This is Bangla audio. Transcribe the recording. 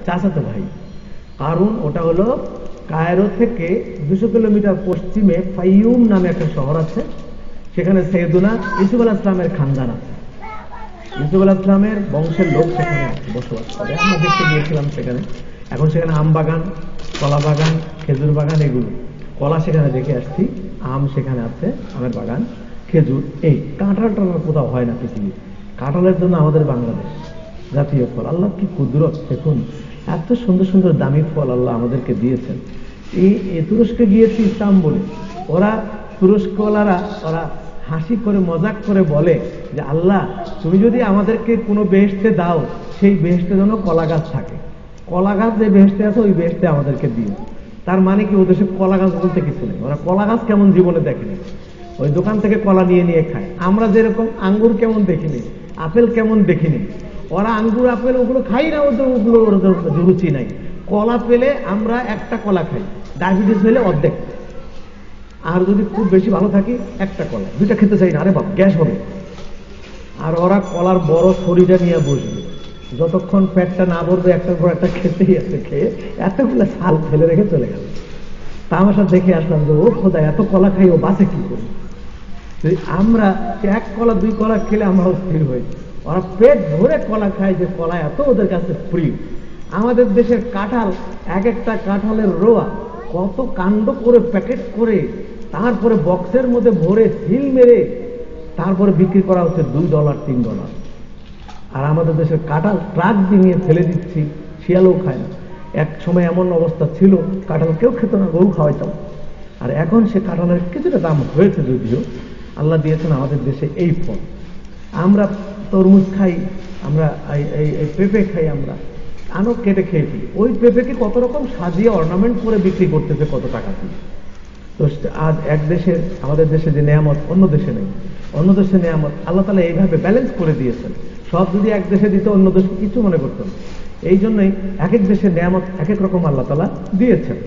চাচাতো ভাই। কারণ ওটা হলো কায়রো থেকে 200 কিলোমিটার পশ্চিমে ফাইয়ুম নামে একটা শহর আছে, সেখানে সৈয়দুনা ইউসুফ আলাইহিস সালামের খানদান আছে। ইউসুফ আলাইহিস সালামের বংশের লোক সেখানে বসবাস করে। আমরা দেখতে গিয়েছিলাম সেখানে। এখন সেখানে আম বাগান, কলা বাগান, খেজুর বাগান, এগুলো। কলা সেখানে দেখে আসছি, আম সেখানে আছে, আমের বাগান, খেজুর। এই কাঁঠাল টাঠাল কোথাও হয় না পৃথিবী। কাঁঠালের জন্য আমাদের বাংলাদেশ জাতীয় ফল। আল্লাহ কি কুদরত! দেখুন এত সুন্দর সুন্দর দামি ফল আল্লাহ আমাদেরকে দিয়েছেন। এই তুরস্কে গিয়েছি ইস্তাম্বুলে, ওরা তুরস্কওয়ালারা ওরা হাসি করে মজাক করে বলে যে আল্লাহ তুমি যদি আমাদেরকে কোনো বেহেশতে দাও, সেই বেহেশতে যেন কলা গাছ থাকে। কলা গাছ যে বেহেশতে আছে ওই বেহেশতে আমাদেরকে দিও। তার মানে কি ওদের সে কলা গাছ বলতে কিছু নেই। ওরা কলা গাছ কেমন জীবনে দেখেনি, ওই দোকান থেকে কলা নিয়ে নিয়ে খায়। আমরা যেরকম আঙ্গুর কেমন দেখিনি, আপেল কেমন দেখিনি, ওরা আঙ্গুর আপেল ওগুলো খাই না, ওগুলো রুচি নাই। কলা পেলে আমরা একটা কলা খাই, ডায়াবেটিস হলে অর্ধেক, আর যদি খুব বেশি ভালো থাকি একটা কলা, দুইটা খেতে চাই না, আরে বাপ গ্যাস হবে। আর ওরা কলার বড় ছড়িটা নিয়ে বসবে, যতক্ষণ পেটটা না ভরবে একটার পর একটা খেতেই আছে, খেয়ে এতগুলো ছাল ফেলে রেখে চলে গেল। তামাশা দেখে আসলাম যে ও খোদা এত কলা খাই ও বাসে কি করি। আমরা এক কলা দুই কলা খেলে আমরা স্থির হই, ওরা পেট ভরে কলা খায়, যে কলা এত ওদের কাছে প্রিয়। আমাদের দেশের কাঁঠাল, এক একটা কাঁঠালের রোয়া কত কাণ্ড করে প্যাকেট করে তারপরে বক্সের মধ্যে ভরে সিল মেরে তারপরে বিক্রি করা হচ্ছে $2 $3। আর আমাদের দেশের কাঁঠাল ট্রাক দিয়ে ফেলে দিচ্ছি, শিয়ালও খায় না। এক সময় এমন অবস্থা ছিল কাঁঠাল কেউ খেত না, গরু খাওয়াইতাম। আর এখন সে কাঁঠালের কিছুটা দাম হয়েছে, যদিও আল্লাহ দিয়েছেন আমাদের দেশে এই ফল। আমরা তরমুজ খাই, আমরা এই পেঁপে খাই, আমরা আনো কেটে খেয়ে ফেলি। ওই পেঁপেকে কত রকম সাজিয়ে অর্নামেন্ট করে বিক্রি করতেছে কত টাকা দিয়ে। তো আজ এক দেশের, আমাদের দেশে যে নেয়ামত অন্য দেশে নেই, অন্য দেশে নেয়ামত আল্লাহ তাআলা এইভাবে ব্যালেন্স করে দিয়েছেন। সব যদি এক দেশে দিত অন্য দেশ কিছু মনে করতেন। এই জন্যই এক এক দেশের নেয়ামত এক এক রকম আল্লাহ তাআলা দিয়েছেন।